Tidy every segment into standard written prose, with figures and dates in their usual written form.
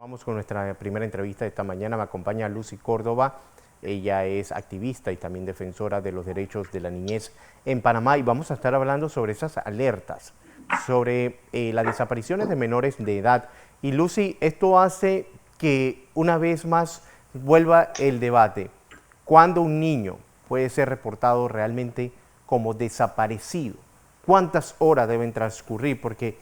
Vamos con nuestra primera entrevista de esta mañana. Me acompaña Lucy Córdoba. Ella es activista y también defensora de los derechos de la niñez en Panamá y vamos a estar hablando sobre esas alertas, sobre las desapariciones de menores de edad. Y Lucy, esto hace que una vez más vuelva el debate. ¿Cuándo un niño puede ser reportado realmente como desaparecido? ¿Cuántas horas deben transcurrir? Porque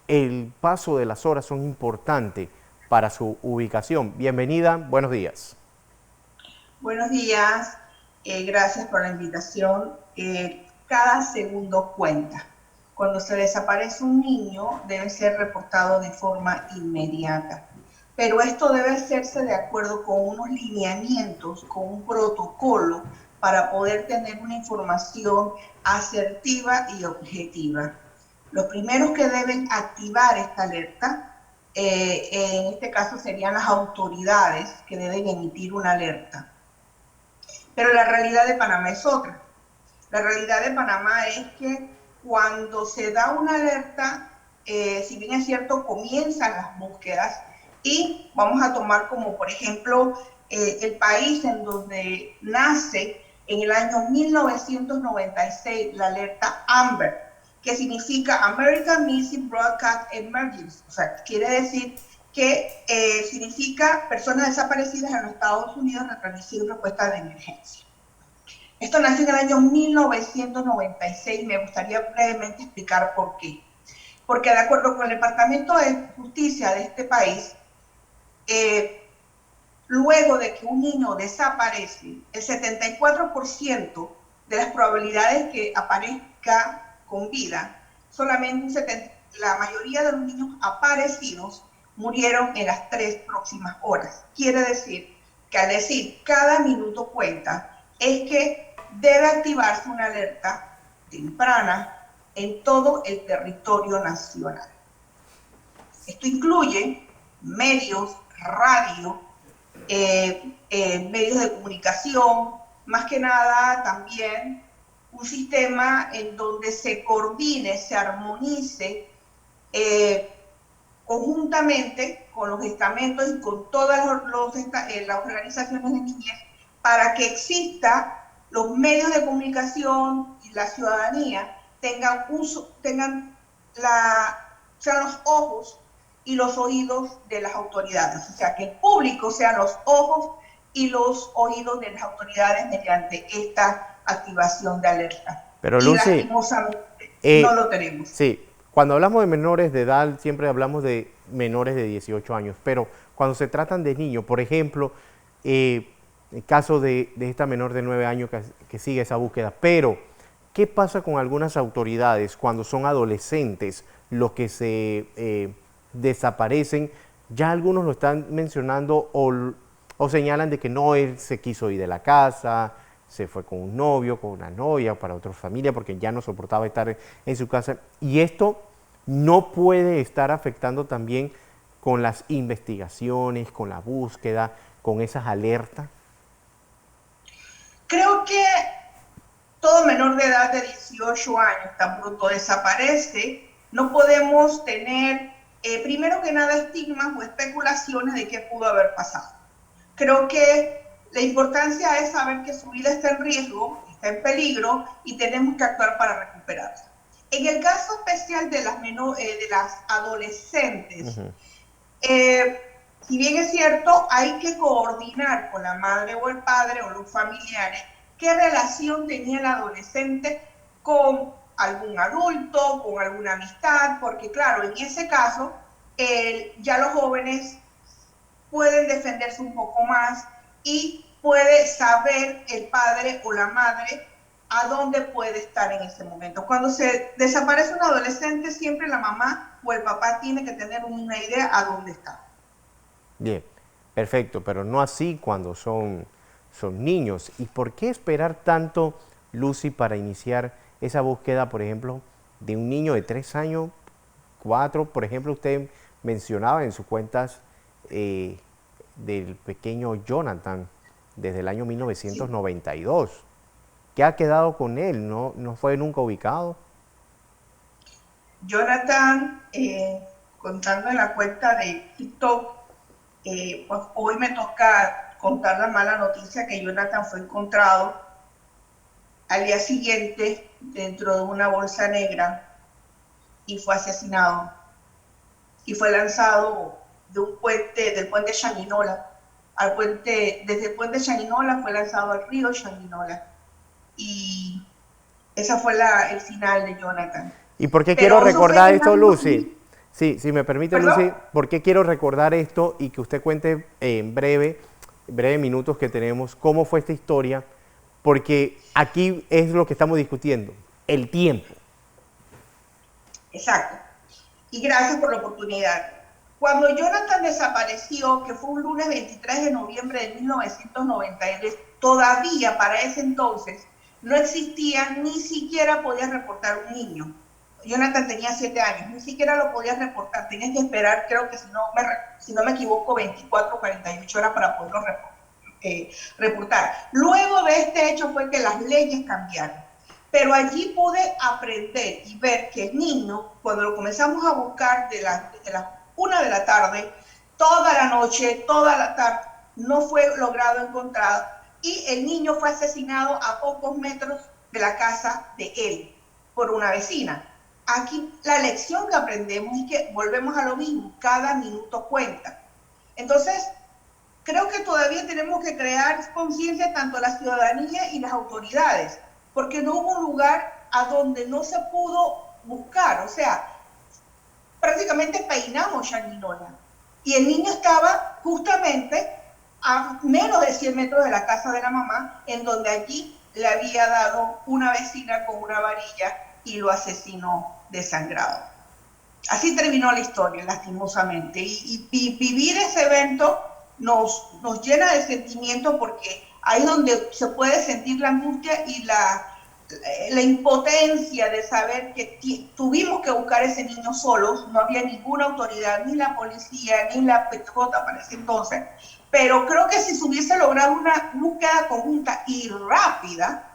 el paso de las horas son importantes para su ubicación. Bienvenida, buenos días. Buenos días, gracias por la invitación. Cada segundo cuenta. Cuando se desaparece un niño debe ser reportado de forma inmediata, pero esto debe hacerse de acuerdo con unos lineamientos, con un protocolo para poder tener una información asertiva y objetiva. Los primeros que deben activar esta alerta, en este caso serían las autoridades que deben emitir una alerta. Pero la realidad de Panamá es otra. La realidad de Panamá es que cuando se da una alerta, si bien es cierto, comienzan las búsquedas y vamos a tomar como por ejemplo el país en donde nace en el año 1996 la alerta AMBER, que significa American Missing Broadcast Emergency, o sea, quiere decir que significa personas desaparecidas en los Estados Unidos retransmisión y respuesta de emergencia. Esto nació en el año 1996 y me gustaría brevemente explicar por qué. Porque de acuerdo con el Departamento de Justicia de este país, luego de que un niño desaparece, el 74% de las probabilidades que aparezca con vida, solamente la mayoría de los niños aparecidos murieron en las 3 próximas horas. Quiere decir que al decir cada minuto cuenta, es que debe activarse una alerta temprana en todo el territorio nacional. Esto incluye medios, radio, medios de comunicación, más que nada también un sistema en donde se coordine, se armonice conjuntamente con los estamentos y con todas las organizaciones de niñez para que exista los medios de comunicación y la ciudadanía tengan sean los ojos y los oídos de las autoridades, o sea, que el público sean los ojos y los oídos de las autoridades mediante esta activación de alerta. Pero Y Lucy, lastimosamente no lo tenemos. sí, cuando hablamos de menores de edad siempre hablamos de menores de 18 años, pero cuando se tratan de niños, por ejemplo, el caso de esta menor de 9 años que sigue esa búsqueda, pero ¿qué pasa con algunas autoridades cuando son adolescentes los que se desaparecen? Ya algunos lo están mencionando o señalan de que no, él se quiso ir de la casa, se fue con un novio, con una novia, para otra familia, porque ya no soportaba estar en su casa. Y esto no puede estar afectando también con las investigaciones, con la búsqueda, con esas alertas. Creo que todo menor de edad de 18 años tan pronto desaparece, no podemos tener, primero que nada, estigmas o especulaciones de qué pudo haber pasado. Creo que la importancia es saber que su vida está en riesgo, está en peligro y tenemos que actuar para recuperarla. En el caso especial de las adolescentes, si bien es cierto, hay que coordinar con la madre o el padre o los familiares qué relación tenía el adolescente con algún adulto, con alguna amistad, porque claro, en ese caso ya los jóvenes pueden defenderse un poco más y puede saber el padre o la madre a dónde puede estar en ese momento. Cuando se desaparece un adolescente, siempre la mamá o el papá tiene que tener una idea a dónde está. Bien, perfecto, pero no así cuando son niños. ¿Y por qué esperar tanto, Lucy, para iniciar esa búsqueda, por ejemplo, de un niño de 3 años, 4? Por ejemplo, usted mencionaba en sus cuentas del pequeño Jonathan desde el año Sí. 1992. ¿Qué ha quedado con él? ¿No fue nunca ubicado? Jonathan, contando en la cuenta de TikTok, Pues hoy me toca contar la mala noticia que Jonathan fue encontrado al día siguiente dentro de una bolsa negra y fue asesinado y fue lanzado de un puente, del puente Changuinola al puente, desde el puente Changuinola fue lanzado al río Changuinola y esa fue el final de Jonathan. ¿Y por qué quiero Pero eso fue recordar en el esto, año Lucy? 2000, Sí, si me permite, ¿perdón? Lucy, ¿por qué quiero recordar esto y que usted cuente en breve minutos que tenemos cómo fue esta historia? Porque aquí es lo que estamos discutiendo, el tiempo. Exacto. Y gracias por la oportunidad. Cuando Jonathan desapareció, que fue un lunes 23 de noviembre de 1993, todavía para ese entonces no existía, ni siquiera podías reportar un niño. Jonathan tenía 7 años, ni siquiera lo podías reportar, tenías que esperar, creo que si no me equivoco, 24 o 48 horas para poderlo reportar. Luego de este hecho fue que las leyes cambiaron. Pero allí pude aprender y ver que el niño, cuando lo comenzamos a buscar de las 1 de la tarde, toda la noche, toda la tarde, no fue logrado encontrar y el niño fue asesinado a pocos metros de la casa de él por una vecina. Aquí la lección que aprendemos es que volvemos a lo mismo, cada minuto cuenta. Entonces, creo que todavía tenemos que crear conciencia tanto la ciudadanía y las autoridades, porque no hubo un lugar a donde no se pudo buscar, o sea, prácticamente peinamos Changuinola y el niño estaba justamente a menos de 100 metros de la casa de la mamá, en donde allí le había dado una vecina con una varilla y lo asesinó desangrado. Así terminó la historia, lastimosamente. Y vivir ese evento nos llena de sentimiento porque ahí es donde se puede sentir la angustia y la impotencia de saber que tuvimos que buscar a ese niño solos, no había ninguna autoridad, ni la policía, ni la PJ para ese entonces, pero creo que si se hubiese logrado una búsqueda conjunta y rápida,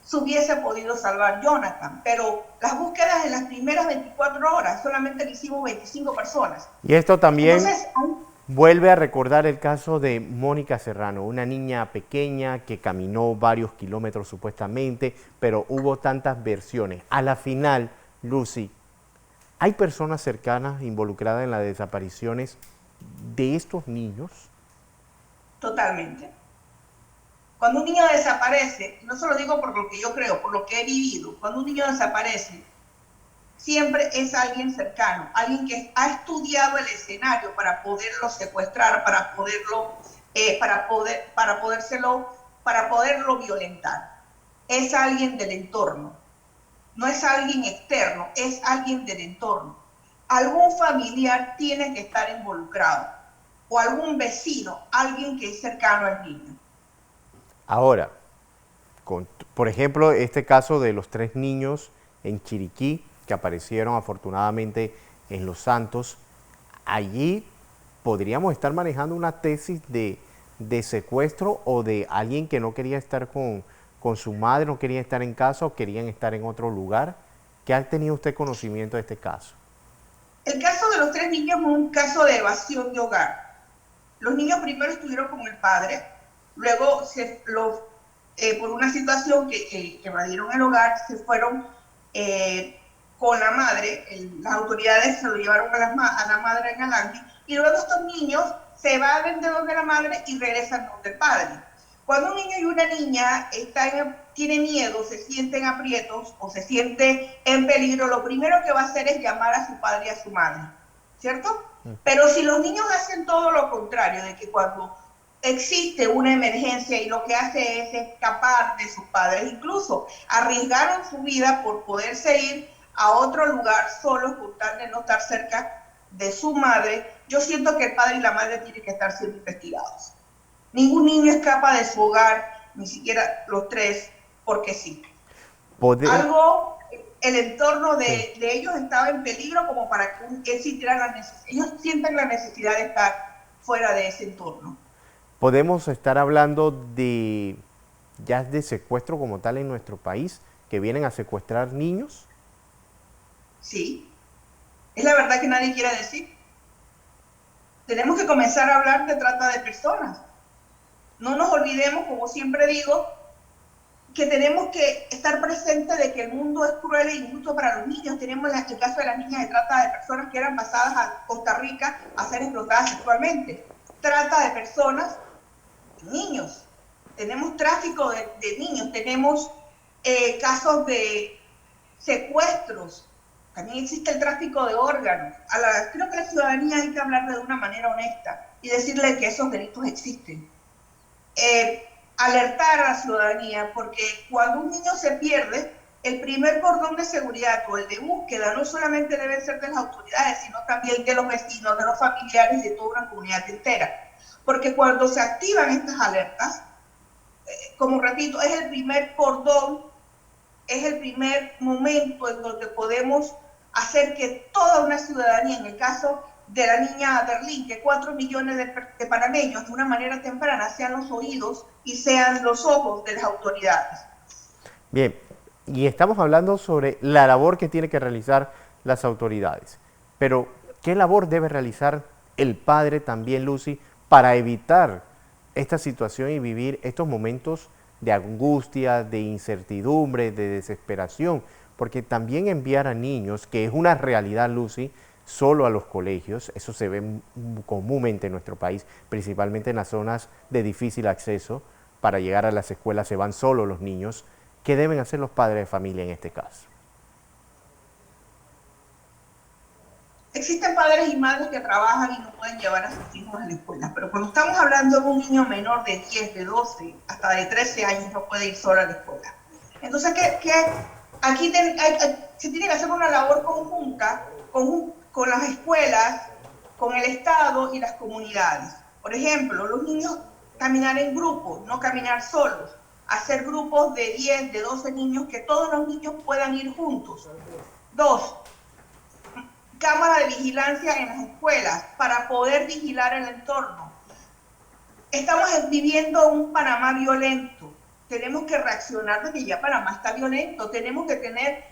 se hubiese podido salvar Jonathan, pero las búsquedas en las primeras 24 horas solamente le hicimos 25 personas. Y esto también Entonces, vuelve a recordar el caso de Mónica Serrano, una niña pequeña que caminó varios kilómetros supuestamente, pero hubo tantas versiones. A la final, Lucy, ¿hay personas cercanas involucradas en las desapariciones de estos niños? totalmente. Cuando un niño desaparece, no se lo digo por lo que yo creo, por lo que he vivido, cuando un niño desaparece, siempre es alguien cercano, alguien que ha estudiado el escenario para poderlo secuestrar, para poderlo violentar. Es alguien del entorno, no es alguien externo, es alguien del entorno. Algún familiar tiene que estar involucrado o algún vecino, alguien que es cercano al niño. Ahora, por ejemplo, este caso de los 3 niños en Chiriquí que aparecieron afortunadamente en Los Santos, allí podríamos estar manejando una tesis de secuestro o de alguien que no quería estar con su madre, no quería estar en casa o querían estar en otro lugar. ¿Qué ha tenido usted conocimiento de este caso? El caso de los 3 niños es un caso de evasión de hogar. Los niños primero estuvieron con el padre, luego por una situación que evadieron el hogar, se fueron con la madre, las autoridades se lo llevaron a la madre en Alangui, y luego estos niños se evaden de donde la madre y regresan donde el padre. Cuando un niño y una niña tiene miedo, se sienten aprietos o se siente en peligro, lo primero que va a hacer es llamar a su padre y a su madre, ¿cierto? Pero si los niños hacen todo lo contrario, de que cuando existe una emergencia y lo que hace es escapar de sus padres, incluso arriesgaron su vida por poderse ir a otro lugar solo con tal de no estar cerca de su madre, yo siento que el padre y la madre tienen que estar siendo investigados. Ningún niño escapa de su hogar, ni siquiera los 3, porque sí. Poder, Algo, el entorno sí. de ellos estaba en peligro como para que ellos sientan la necesidad de estar fuera de ese entorno. Podemos estar hablando de ya de secuestro como tal en nuestro país, que vienen a secuestrar niños. Sí, es la verdad que nadie quiere decir. Tenemos que comenzar a hablar de trata de personas. No nos olvidemos, como siempre digo, que tenemos que estar presentes de que el mundo es cruel e injusto para los niños. Tenemos el caso de las niñas de trata de personas que eran pasadas a Costa Rica a ser explotadas sexualmente. Trata de personas, niños. Tenemos tráfico de niños, tenemos casos de secuestros. También existe el tráfico de órganos. Creo que la ciudadanía hay que hablar de una manera honesta y decirle que esos delitos existen. Alertar a la ciudadanía, porque cuando un niño se pierde, el primer cordón de seguridad o el de búsqueda no solamente debe ser de las autoridades, sino también de los vecinos, de los familiares y de toda una comunidad entera. Porque cuando se activan estas alertas, como repito, es el primer cordón, es el primer momento en donde podemos hacer que toda una ciudadanía, en el caso de la niña Berlín, que 4 millones de panameños de una manera temprana sean los oídos y sean los ojos de las autoridades. Bien, y estamos hablando sobre la labor que tiene que realizar las autoridades, pero ¿qué labor debe realizar el padre también, Lucy, para evitar esta situación y vivir estos momentos de angustia, de incertidumbre, de desesperación? Porque también enviar a niños, que es una realidad, Lucy, solo a los colegios, eso se ve comúnmente en nuestro país, principalmente en las zonas de difícil acceso, para llegar a las escuelas se van solo los niños. ¿Qué deben hacer los padres de familia en este caso? Existen padres y madres que trabajan y no pueden llevar a sus hijos a la escuela, pero cuando estamos hablando de un niño menor de 10, de 12, hasta de 13 años, no puede ir solo a la escuela. Entonces, aquí se tiene que hacer una labor conjunta con las escuelas, con el Estado y las comunidades. Por ejemplo, los niños caminar en grupos, no caminar solos. Hacer grupos de 10, de 12 niños, que todos los niños puedan ir juntos. 2, cámara de vigilancia en las escuelas para poder vigilar el entorno. Estamos viviendo un Panamá violento. Tenemos que reaccionar de que ya Panamá está violento. Tenemos que tener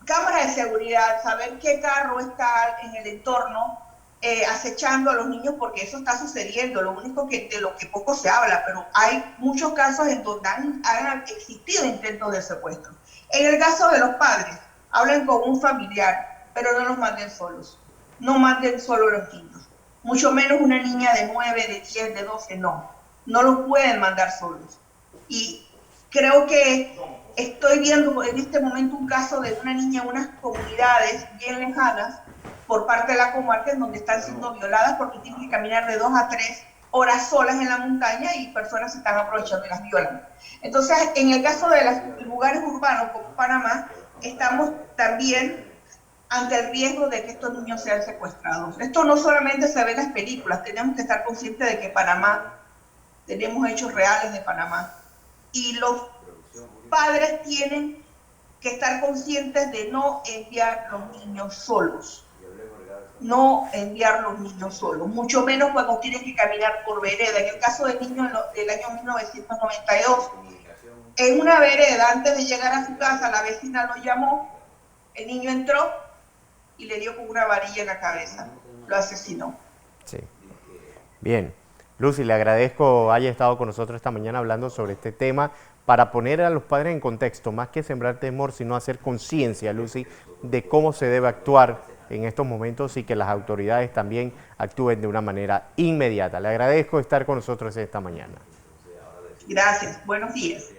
cámara de seguridad, saber qué carro está en el entorno acechando a los niños, porque eso está sucediendo. Lo único que de lo que poco se habla, pero hay muchos casos en donde han existido intentos de secuestro. En el caso de los padres, hablen con un familiar, pero no los manden solos. No manden solo los niños. Mucho menos una niña de 9, de 10, de 12, no. No los pueden mandar solos. Y creo que estoy viendo en este momento un caso de una niña en unas comunidades bien lejanas por parte de la comarca en donde están siendo violadas porque tienen que caminar de 2 a 3 horas solas en la montaña y personas se están aprovechando y las violan. Entonces, en el caso de los lugares urbanos como Panamá, estamos también ante el riesgo de que estos niños sean secuestrados. Esto no solamente se ve en las películas, tenemos que estar conscientes de que Panamá, tenemos hechos reales de Panamá. Y los padres tienen que estar conscientes de no enviar los niños solos. No enviar los niños solos, mucho menos cuando tienen que caminar por vereda. En el caso del niño del año 1992, en una vereda, antes de llegar a su casa, la vecina lo llamó, el niño entró y le dio con una varilla en la cabeza, lo asesinó. Sí. Bien. Lucy, le agradezco haya estado con nosotros esta mañana hablando sobre este tema para poner a los padres en contexto, más que sembrar temor, sino hacer conciencia, Lucy, de cómo se debe actuar en estos momentos y que las autoridades también actúen de una manera inmediata. Le agradezco estar con nosotros esta mañana. Gracias, buenos días.